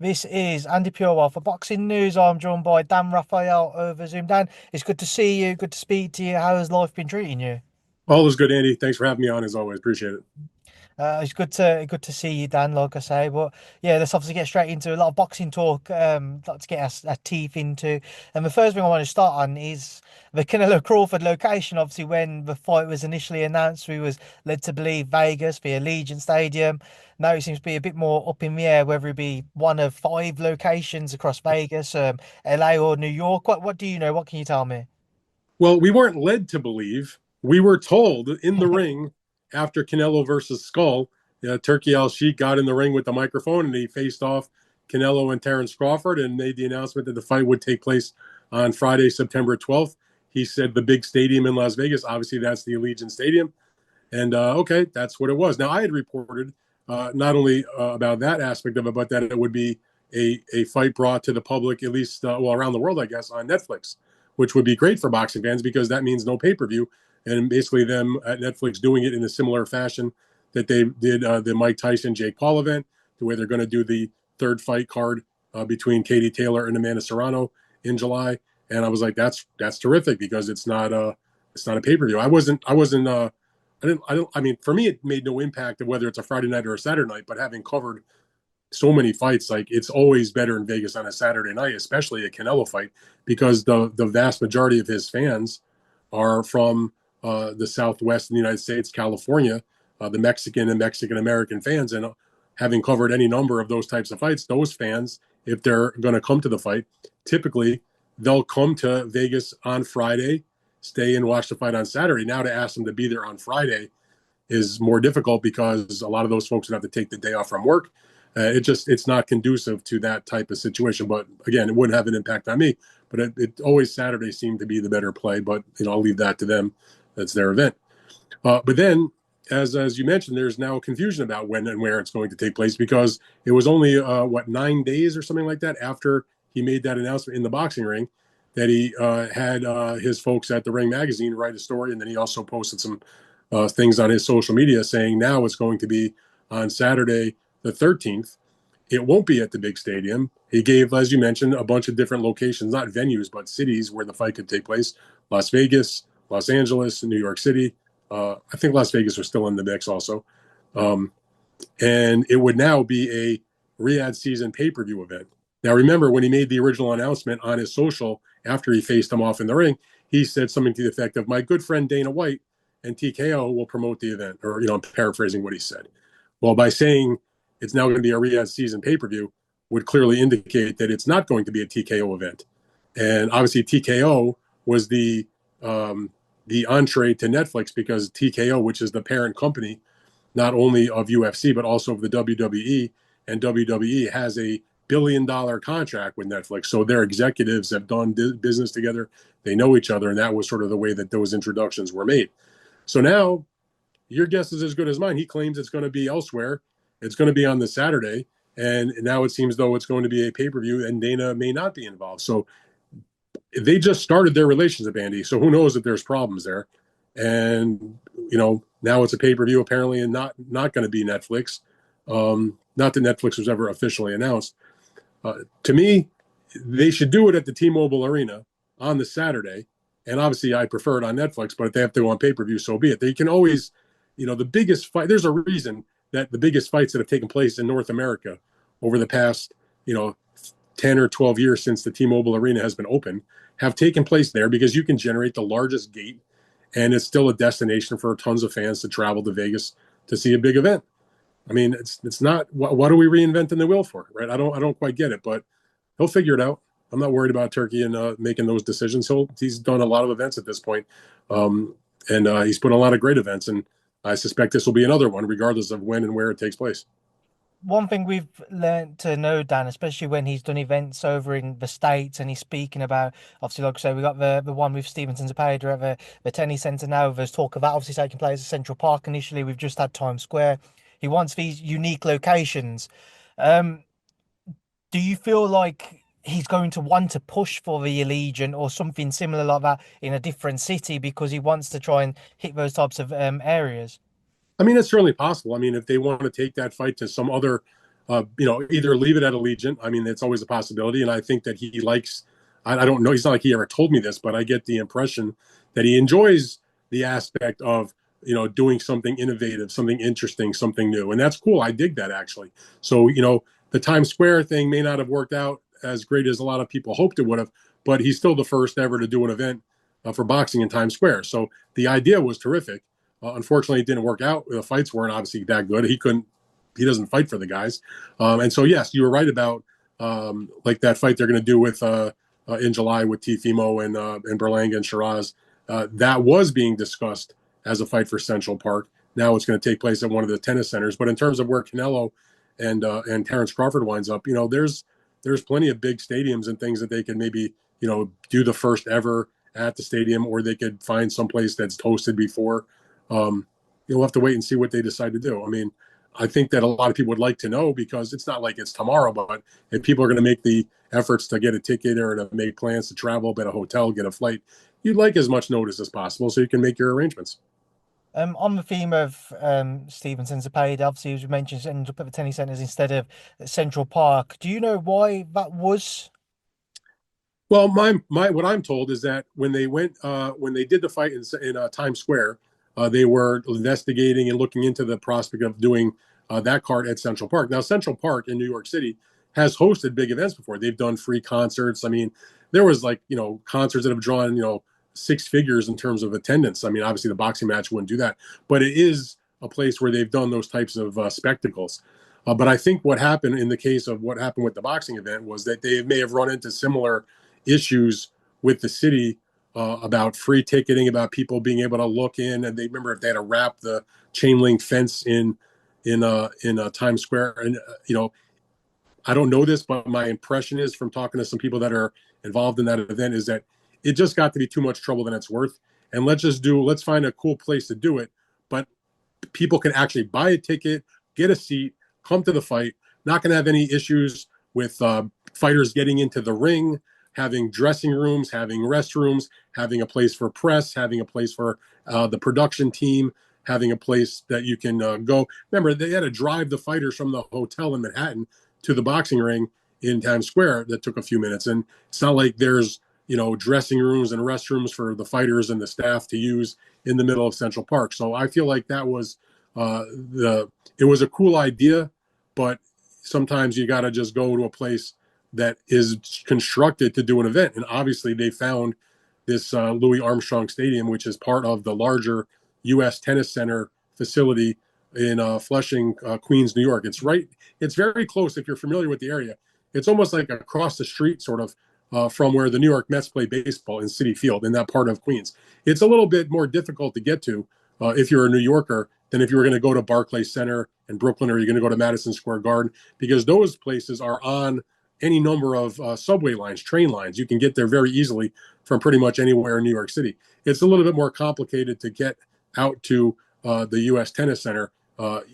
This is Andi Purewal for Boxing News. I'm joined by Dan Rafael over Zoom. Dan, it's good to see you. Good to speak to you. How has life been treating you? All is good, Andy. Thanks for having me on as always. Appreciate it. It's good to see you, Dan. Like I say, but yeah, let's obviously get straight into a lot of boxing talk. Like to get our teeth into. And the first thing I want to start on is the Canelo-Crawford location. Obviously, when the fight was initially announced, we was led to believe Vegas, the Allegiant Stadium. Now it seems to be a bit more up in the air, whether it be one of five locations across Vegas, LA or New York. What do you know? What can you tell me? Well, we weren't led to believe. We were told in the ring after Canelo versus Skull, Turkey Al Sheikh got in the ring with the microphone and he faced off Canelo and Terrence Crawford and made the announcement that the fight would take place on Friday, September 12th. He said the big stadium in Las Vegas. Obviously, that's the Allegiant Stadium. And okay, that's what it was. Now, I had reported not only about that aspect of it, but that it would be a fight brought to the public, at least, well, around the world, I guess, on Netflix, which would be great for boxing fans because that means no pay per view. And basically, them at Netflix doing it in a similar fashion that they did the Mike Tyson Jake Paul event, the way they're going to do the third fight card between Katie Taylor and Amanda Serrano in July. And I was like, that's terrific because it's not a pay per view. I mean, for me, it made no impact of whether it's a Friday night or a Saturday night, but having covered so many fights, like it's always better in Vegas on a Saturday night, especially a Canelo fight, because the vast majority of his fans are from the Southwest in the United States, California, the Mexican and Mexican American fans. And having covered any number of those types of fights, those fans, if they're going to come to the fight, typically they'll come to Vegas on Friday, stay and watch the fight on Saturday. Now to ask them to be there on Friday is more difficult because a lot of those folks would have to take the day off from work. It's not conducive to that type of situation. But again, it wouldn't have an impact on me. But it always Saturday seemed to be the better play. But I'll leave that to them. That's their event. But then, as you mentioned, there's now confusion about when and where it's going to take place because it was only 9 days or something like that after he made that announcement in the boxing ring that he had his folks at the Ring Magazine write a story, and then he also posted some things on his social media saying now it's going to be on Saturday the 13th. It won't be at the big stadium. He gave, as you mentioned, a bunch of different locations, not venues, but cities where the fight could take place. Las Vegas, Los Angeles, New York City. I think Las Vegas was still in the mix also. Um, and it would now be a Riyadh season pay-per-view event. Now, remember, when he made the original announcement on his social after he faced him off in the ring, he said something to the effect of, my good friend Dana White and TKO will promote the event. Or, I'm paraphrasing what he said. Well, by saying it's now going to be a Riyadh season pay-per-view would clearly indicate that it's not going to be a TKO event. And obviously TKO was the entree to Netflix because TKO, which is the parent company, not only of UFC, but also of the WWE, and WWE has a $1 billion contract with Netflix. So their executives have done business together. They know each other. And that was sort of the way that those introductions were made. So now your guess is as good as mine. He claims it's going to be elsewhere. It's going to be on the Saturday. And now it seems though it's going to be a pay-per-view and Dana may not be involved. So they just started their relationship, Andy. So who knows if there's problems there. And, now it's a pay-per-view apparently and not going to be Netflix. Not that Netflix was ever officially announced. To me, they should do it at the T-Mobile Arena on the Saturday. And obviously, I prefer it on Netflix, but if they have to go on pay-per-view, so be it. They can always, the biggest fight, there's a reason that the biggest fights that have taken place in North America over the past, 10 or 12 years since the T-Mobile Arena has been open have taken place there because you can generate the largest gate and it's still a destination for tons of fans to travel to Vegas to see a big event. I mean, it's not what are we reinventing the wheel for, right? I don't quite get it, but he'll figure it out. I'm not worried about Turkey and making those decisions. He's done a lot of events at this point, and he's put a lot of great events, and I suspect this will be another one, regardless of when and where it takes place. One thing we've learned to know, Dan, especially when he's done events over in the States and he's speaking about, obviously, like I say, we got the one with Stevenson-Zepeda at the tennis centre now. There's talk of that obviously taking place at Central Park initially. We've just had Times Square. He wants these unique locations. Um, do you feel like he's going to want to push for the Allegiant or something similar like that in a different city because he wants to try and hit those types of areas? I mean, it's certainly possible. I mean, if they want to take that fight to some other either leave it at Allegiant. I mean, it's always a possibility. And I think that he likes, I don't know, he's not like he ever told me this, but I get the impression that he enjoys the aspect of, doing something innovative, something interesting, something new. And that's cool. I dig that actually. So, the Times Square thing may not have worked out as great as a lot of people hoped it would have, but he's still the first ever to do an event for boxing in Times Square. So the idea was terrific. Unfortunately, it didn't work out. The fights weren't obviously that good. He doesn't fight for the guys. And so, yes, you were right about like that fight they're going to do with in July with Tifimo and Berlanga and Shiraz. That was being discussed as a fight for Central Park. Now it's going to take place at one of the tennis centers. But in terms of where Canelo and Terrence Crawford winds up, there's plenty of big stadiums and things that they can maybe do the first ever at the stadium, or they could find someplace that's hosted before. You'll have to wait and see what they decide to do. I mean, I think that a lot of people would like to know because it's not like it's tomorrow, but if people are going to make the efforts to get a ticket or to make plans to travel, get a hotel, get a flight, you'd like as much notice as possible so you can make your arrangements. On the theme of Stevenson-Zepeda, obviously, as you mentioned, ended up at the tennis centres instead of at Central Park. Do you know why that was? Well, my what I'm told is that when they did the fight in Times Square, they were investigating and looking into the prospect of doing that card at Central Park. Now, Central Park in New York City has hosted big events before. They've done free concerts. I mean, there was like concerts that have drawn six figures in terms of attendance. I mean, obviously the boxing match wouldn't do that, but it is a place where they've done those types of spectacles. But I think what happened in the case of what happened with the boxing event was that they may have run into similar issues with the city about free ticketing, about people being able to look in, and they remember if they had to wrap the chain link fence in Times Square, and I don't know this, but my impression is from talking to some people that are involved in that event is that it just got to be too much trouble than it's worth, and let's find a cool place to do it, but people can actually buy a ticket, get a seat, come to the fight, not going to have any issues with fighters getting into the ring, having dressing rooms, having restrooms, having a place for press, having a place for the production team, having a place that you can go. Remember, they had to drive the fighters from the hotel in Manhattan to the boxing ring in Times Square. That took a few minutes. And it's not like there's, dressing rooms and restrooms for the fighters and the staff to use in the middle of Central Park. So I feel like that was it was a cool idea, but sometimes you got to just go to a place that is constructed to do an event. And obviously they found this Louis Armstrong Stadium, which is part of the larger U.S. Tennis Center facility in Flushing, Queens, New York. It's very close if you're familiar with the area. It's almost like across the street, sort of, from where the New York Mets play baseball in Citi Field in that part of Queens. It's a little bit more difficult to get to if you're a New Yorker than if you were going to go to Barclays Center in Brooklyn or you're going to go to Madison Square Garden, because those places are on any number of subway lines, train lines. You can get there very easily from pretty much anywhere in New York City. It's a little bit more complicated to get out to the U.S. Tennis Center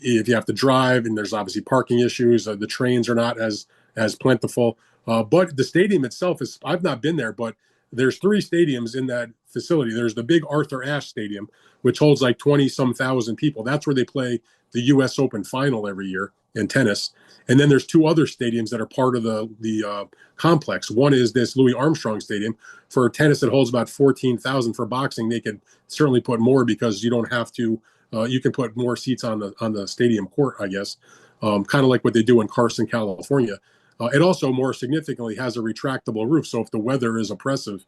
if you have to drive, and there's obviously parking issues. The trains are not as plentiful. But the stadium itself is, I've not been there, but there's three stadiums in that facility. There's the big Arthur Ashe Stadium, which holds like 20 some thousand people. That's where they play the U.S. Open final every year in tennis. And then there's two other stadiums that are part of the complex. One is this Louis Armstrong Stadium for tennis that holds about 14,000. For boxing, they could certainly put more because you don't have to. You can put more seats on the stadium court, I guess, kind of like what they do in Carson, California. It also, more significantly, has a retractable roof. So if the weather is oppressive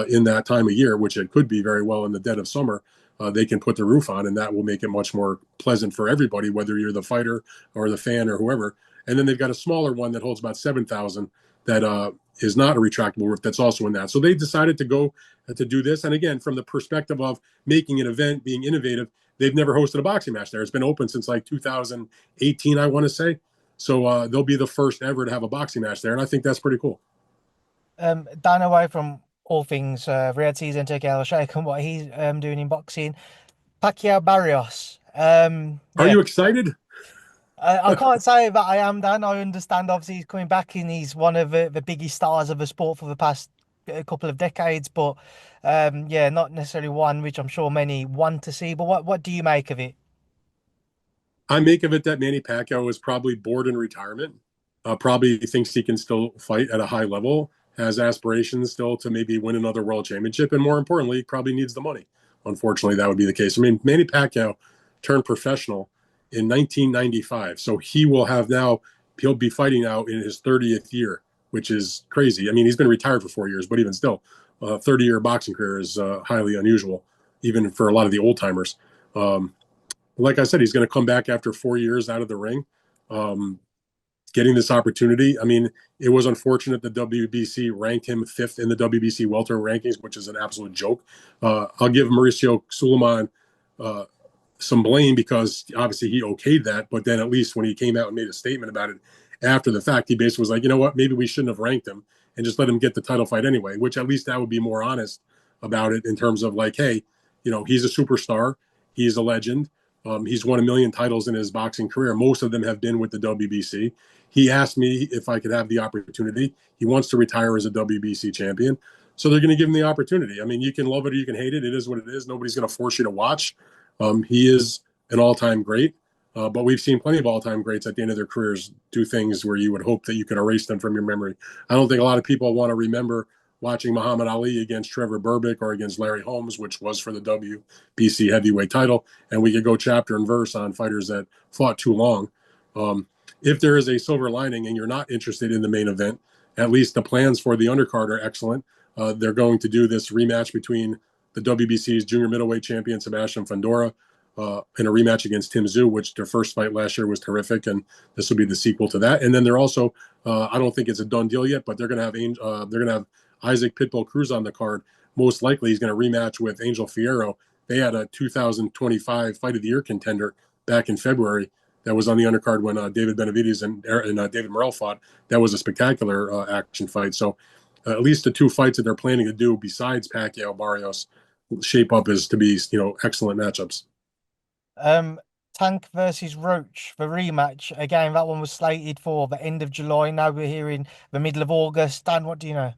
in that time of year, which it could be very well in the dead of summer, they can put the roof on, and that will make it much more pleasant for everybody, whether you're the fighter or the fan or whoever. And then they've got a smaller one that holds about 7,000 that is not a retractable roof that's also in that. So they decided to go to do this. And again, from the perspective of making an event, being innovative, they've never hosted a boxing match there. It's been open since like 2018, I want to say. So they'll be the first ever to have a boxing match there. And I think that's pretty cool. Dan, away from all things Riyadh season, Turkey Al Sheikh and what he's doing in boxing, Pacquiao Barrios. Are Yeah, you excited? I can't say that I am, Dan. I understand, obviously, he's coming back and he's one of the biggest stars of the sport for the past couple of decades. But yeah, not necessarily one which I'm sure many want to see. But what do you make of it? I make of it that Manny Pacquiao is probably bored in retirement. Probably thinks he can still fight at a high level, has aspirations still to maybe win another world championship, and more importantly, probably needs the money. Unfortunately, that would be the case. I mean, Manny Pacquiao turned professional in 1995, so he'll be fighting now in his 30th year, which is crazy. I mean, he's been retired for 4 years, but even still, a 30-year boxing career is highly unusual, even for a lot of the old timers. Um, like I said, he's going to come back after 4 years out of the ring, um, getting this opportunity. I mean, it was unfortunate the WBC ranked him fifth in the WBC welter rankings, which is an absolute joke. I'll give Mauricio Suleiman uh, some blame because obviously he okayed that, but then at least when he came out and made a statement about it after the fact, he basically was like, you know what, maybe we shouldn't have ranked him and just let him get the title fight anyway, which at least that would be more honest about it in terms of like, hey, he's a superstar, he's a legend. He's won a million titles in his boxing career. Most of them have been with the WBC. He asked me if I could have the opportunity. He wants to retire as a WBC champion. So they're going to give him the opportunity. I mean, you can love it or you can hate it. It is what it is. Nobody's going to force you to watch. He is an all-time great, but we've seen plenty of all-time greats at the end of their careers do things where you would hope that you could erase them from your memory. I don't think a lot of people want to remember watching Muhammad Ali against Trevor Berbick or against Larry Holmes, which was for the WBC heavyweight title. And we could go chapter and verse on fighters that fought too long. If there is a silver lining and you're not interested in the main event, at least the plans for the undercard are excellent. They're going to do this rematch between the WBC's junior middleweight champion Sebastian Fundora in a rematch against Tim Tszyu, which their first fight last year was terrific, and this will be the sequel to that. And then they're also, I don't think it's a done deal yet, but they're going to have Isaac Pitbull Cruz on the card. Most likely, he's going to rematch with Angel Fierro. They had a 2025 Fight of the Year contender back in February that was on the undercard when David Benavidez and David Morrell fought. That was a spectacular action fight. So at least the two fights that they're planning to do besides Pacquiao Barrios shape up as to be excellent matchups. Um, Tank versus Roach, the rematch. Again, that one was slated for the end of July. Now we're here in the middle of August. Dan, what do you know?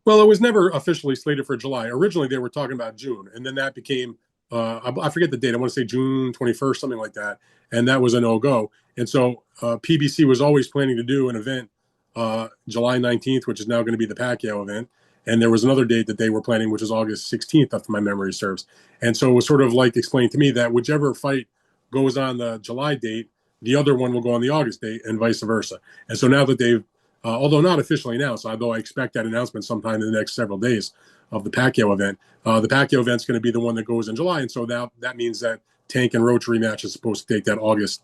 Well, it was never officially slated for July. Originally, they were talking about June, and then that became I forget the date. I want to say June 21st, something like that, and that was a no go. And so PBC was always planning to do an event July 19th, which is now going to be the Pacquiao event. And there was another date that they were planning, which is August 16th, if my memory serves. And so it was sort of like explained to me that whichever fight goes on the July date, the other one will go on the August date, and vice versa. And so now that they've although not officially announced, although I expect that announcement sometime in the next several days of the Pacquiao event. The Pacquiao event is going to be the one that goes in July, and so now that means that Tank and Roach rematch is supposed to take that August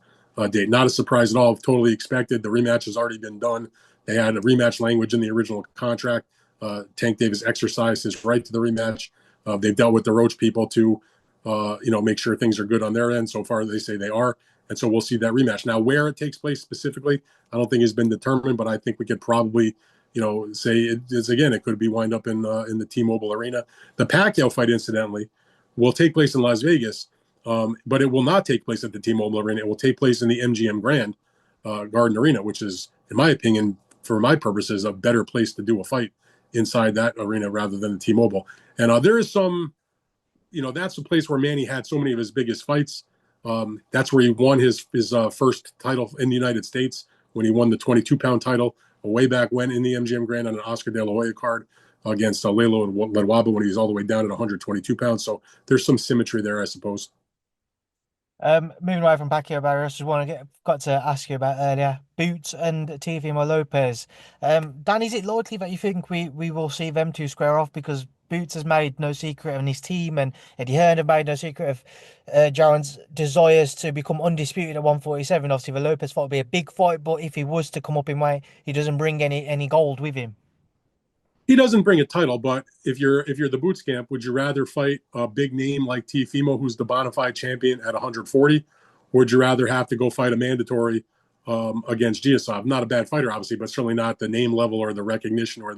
date. Not a surprise at all. Totally expected. The rematch has already been done. They had a rematch language in the original contract. Tank Davis exercised his right to the rematch. They've dealt with the Roach people to, make sure things are good on their end. So far, they say they are. And so we'll see that rematch. Now, where it takes place specifically, I don't think has been determined, but I think we could probably, say it could be wind up in the T-Mobile Arena. The Pacquiao fight, incidentally, will take place in Las Vegas, but it will not take place at the T-Mobile Arena. It will take place in the MGM Grand Garden Arena, which is, in my opinion, for my purposes, a better place to do a fight inside that arena rather than the T-Mobile. And there is some, that's the place where Manny had so many of his biggest fights. That's where he won his first title in the United States when he won the 22-pound title way back when in the MGM Grand on an Oscar De La Hoya card against Lelo Ledwaba when he was all the way down at 122 pounds. So there's some symmetry there, I suppose. Moving away from Pacquiao Barrios, just got to ask you about earlier, Boots and Teofimo Lopez. Dan, is it likely that you think we will see them two square off because Boots has made no secret of his team and Eddie Hearn have made no secret of Jaron's desires to become undisputed at 147. Obviously, the Lopez fight will be a big fight, but if he was to come up in weight, he doesn't bring any gold with him. He doesn't bring a title, but if you're the Boots camp, would you rather fight a big name like Teofimo, who's the bona fide champion at 140, or would you rather have to go fight a mandatory against Giasov? Not a bad fighter, obviously, but certainly not the name level or the recognition or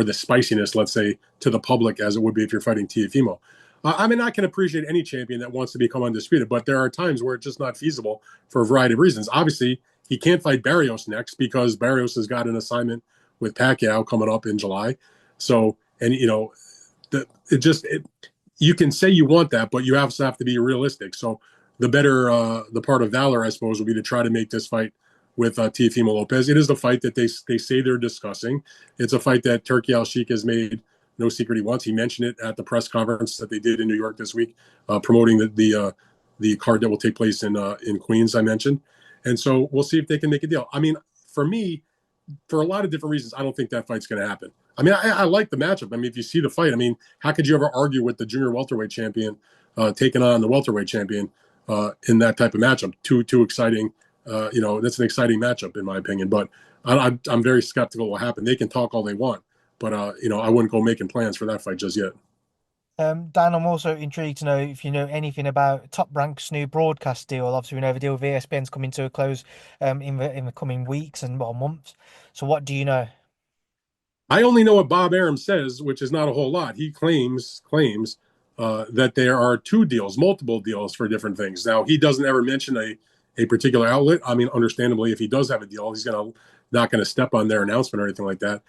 the spiciness, let's say, to the public as it would be if you're fighting Teofimo. I can appreciate any champion that wants to become undisputed, but there are times where it's just not feasible for a variety of reasons. Obviously, he can't fight Barrios next because Barrios has got an assignment with Pacquiao coming up in July. So, and you can say you want that, but you also have to be realistic. So the part of valor, I suppose, would be to try to make this fight with Teofimo Lopez. It is the fight that they say they're discussing. It's a fight that Turki Al-Sheikh has made no secret he wants. He mentioned it at the press conference that they did in New York this week, promoting the card that will take place in Queens. I mentioned, and so we'll see if they can make a deal. I mean, for me, for a lot of different reasons, I don't think that fight's going to happen. I mean, I like the matchup. I mean, if you see the fight, I mean, how could you ever argue with the junior welterweight champion taking on the welterweight champion in that type of matchup? Too exciting. That's an exciting matchup in my opinion. But I'm very skeptical what will happen. They can talk all they want, but I wouldn't go making plans for that fight just yet. Dan, I'm also intrigued to know if you know anything about Top Rank's new broadcast deal. Obviously, we know the deal with ESPN's coming to a close in the coming weeks and months. So, what do you know? I only know what Bob Arum says, which is not a whole lot. He claims that there are two deals, multiple deals for different things. Now he doesn't ever mention a particular outlet. I mean, understandably, if he does have a deal, he's not gonna step on their announcement or anything like that.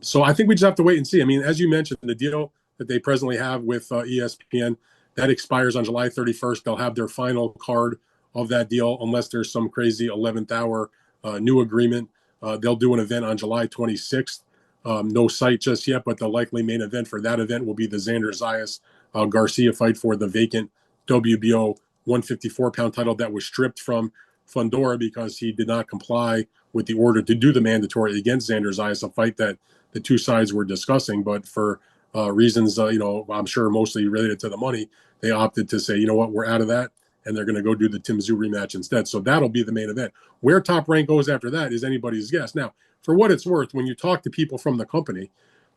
So I think we just have to wait and see. I mean, as you mentioned, the deal that they presently have with ESPN that expires on July 31st. They'll have their final card of that deal, unless there's some crazy 11th hour new agreement. They'll do an event on July 26th. No site just yet, but the likely main event for that event will be the Xander Zayas Garcia fight for the vacant WBO 154-pound title that was stripped from Fundora because he did not comply with the order to do the mandatory against Xander Zayas, a fight that the two sides were discussing, but for reasons, I'm sure mostly related to the money, they opted to say, you know what, we're out of that, and they're going to go do the Tim Tszyu rematch instead. So that'll be the main event. Where Top Rank goes after that is anybody's guess. Now, for what it's worth, when you talk to people from the company,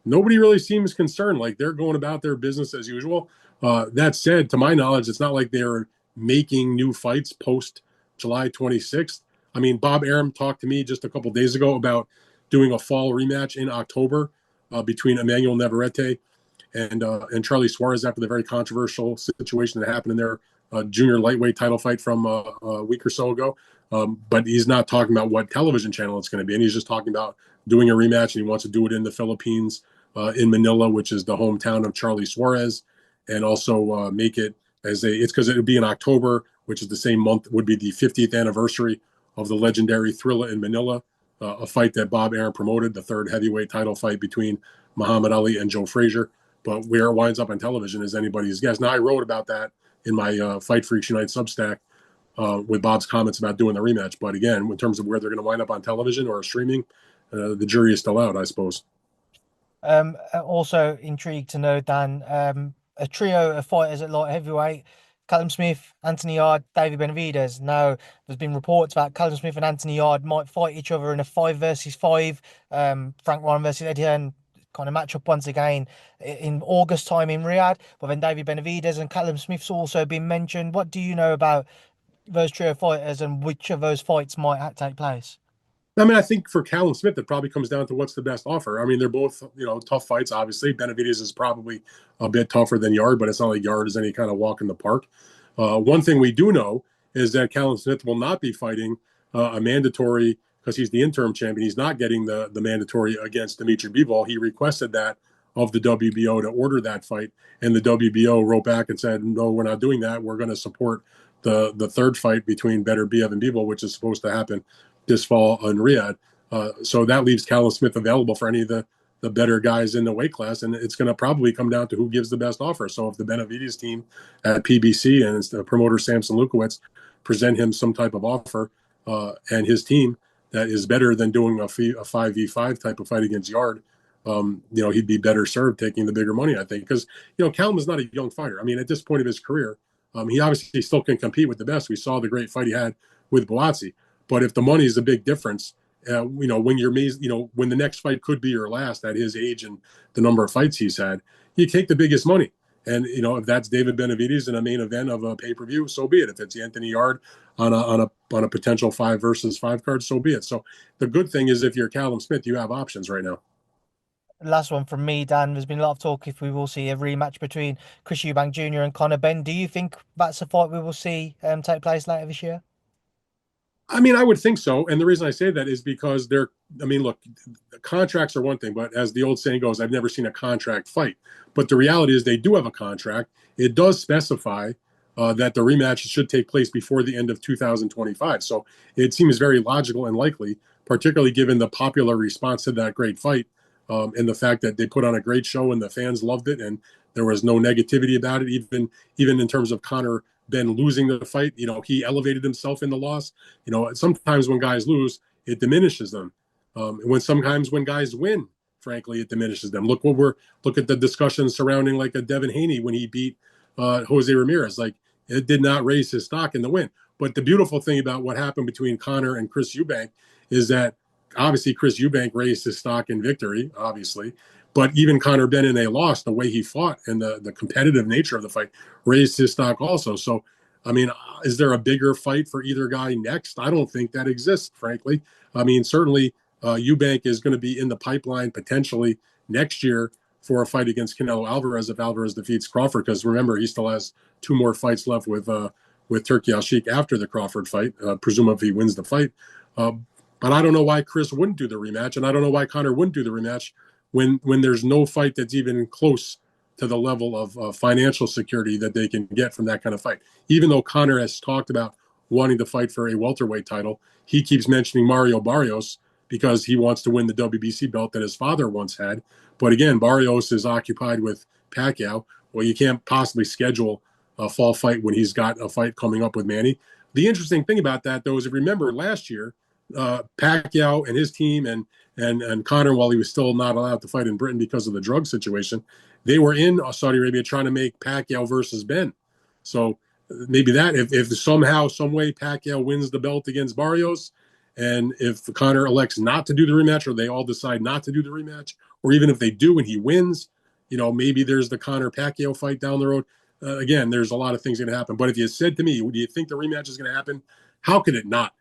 nobody really seems concerned. Like they're going about their business as usual. That said, to my knowledge, it's not like they're making new fights post July 26th. I mean, Bob Arum talked to me just a couple days ago about doing a fall rematch in October between Emmanuel Navarrete and Charlie Suarez after the very controversial situation that happened in their junior lightweight title fight from a week or so ago. But he's not talking about what television channel it's going to be, and he's just talking about doing a rematch, and he wants to do it in the Philippines, in Manila, which is the hometown of Charlie Suarez, and also make it it's because it would be in October, which is the same month, would be the 50th anniversary of the legendary Thrilla in Manila, a fight that Bob Arum promoted, the third heavyweight title fight between Muhammad Ali and Joe Frazier. But where it winds up on television is anybody's guess. Now, I wrote about that in my Fight Freaks Unite Substack with Bob's comments about doing the rematch. But again, in terms of where they're going to wind up on television or streaming, the jury is still out, I suppose. Also intrigued to know, Dan, a trio of fighters at light heavyweight, Callum Smith, Anthony Yarde, David Benavidez. Now, there's been reports about Callum Smith and Anthony Yarde might fight each other in a 5 versus 5, Frank Warren versus Eddie Hearn kind of match up once again in August time in Riyadh. But then David Benavidez and Callum Smith's also been mentioned. What do you know about those trio fighters and which of those fights might take place? I mean, I think for Callum Smith, it probably comes down to what's the best offer. I mean, they're both, tough fights, obviously. Benavidez is probably a bit tougher than Yarde, but it's not like Yarde is any kind of walk in the park. One thing we do know is that Callum Smith will not be fighting a mandatory because he's the interim champion. He's not getting the mandatory against Dimitri Bivol. He requested that of the WBO to order that fight, and the WBO wrote back and said, no, we're not doing that. We're going to support the third fight between Beterbiev and Bivol, which is supposed to happen this fall in Riyadh. So that leaves Callum Smith available for any of the better guys in the weight class, and it's going to probably come down to who gives the best offer. So if the Benavidez team at PBC and the promoter Samson Lukowicz present him some type of offer and his team that is better than doing a 5v5 type of fight against Yarde, he'd be better served taking the bigger money, I think, because Callum is not a young fighter. I mean, at this point of his career, he obviously still can compete with the best. We saw the great fight he had with Boazzi. But if the money is a big difference, when when the next fight could be your last at his age and the number of fights he's had, you take the biggest money. And if that's David Benavidez in a main event of a pay-per-view, so be it. If it's Anthony Yarde on a potential 5 versus 5 card, so be it. So the good thing is if you're Callum Smith, you have options right now. Last one from me, Dan. There's been a lot of talk if we will see a rematch between Chris Eubank Jr. and Conor Benn. Do you think that's a fight we will see take place later this year? I mean, I would think so. And the reason I say that is because look, the contracts are one thing, but as the old saying goes, I've never seen a contract fight. But the reality is they do have a contract. It does specify that the rematch should take place before the end of 2025. So it seems very logical and likely, particularly given the popular response to that great fight, and the fact that they put on a great show and the fans loved it, and there was no negativity about it. Even in terms of Conor Benn losing the fight, he elevated himself in the loss. Sometimes when guys lose, it diminishes them. Sometimes when guys win, frankly, it diminishes them. Look at the discussion surrounding like a Devin Haney when he beat Jose Ramirez. Like, it did not raise his stock in the win. But the beautiful thing about what happened between Conor and Chris Eubank is that obviously Chris Eubank raised his stock in victory, obviously. But even Conor Benn in a loss, the way he fought and the competitive nature of the fight raised his stock also. So, I mean, is there a bigger fight for either guy next? I don't think that exists, frankly. I mean, certainly Eubank is going to be in the pipeline potentially next year for a fight against Canelo Alvarez if Alvarez defeats Crawford. Because remember, he still has two more fights left with Turki Al-Sheikh after the Crawford fight, presumably he wins the fight. But I don't know why Chris wouldn't do the rematch, and I don't know why Conor wouldn't do the rematch when there's no fight that's even close to the level of financial security that they can get from that kind of fight. Even though Conor has talked about wanting to fight for a welterweight title, he keeps mentioning Mario Barrios because he wants to win the WBC belt that his father once had. But again, Barrios is occupied with Pacquiao. Well, you can't possibly schedule a fall fight when he's got a fight coming up with Manny. The interesting thing about that, though, is if you remember last year, Pacquiao and his team and Conor, while he was still not allowed to fight in Britain because of the drug situation, they were in Saudi Arabia trying to make Pacquiao versus Benn. So maybe that if somehow, some way Pacquiao wins the belt against Barrios, and if Conor elects not to do the rematch, or they all decide not to do the rematch, or even if they do and he wins, maybe there's the Conor Pacquiao fight down the road. Again, there's a lot of things going to happen. But if you said to me, do you think the rematch is going to happen? How could it not?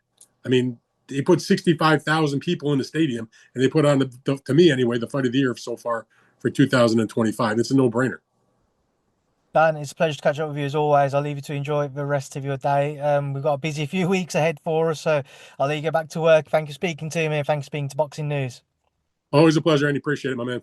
I mean, they put 65,000 people in the stadium, and they put on, to me anyway, the fight of the year so far for 2025. It's a no-brainer. Dan, it's a pleasure to catch up with you as always. I'll leave you to enjoy the rest of your day. We've got a busy few weeks ahead for us, so I'll let you get back to work. Thank you for speaking to me, and thanks for speaking to Boxing News. Always a pleasure, Andy. Appreciate it, my man.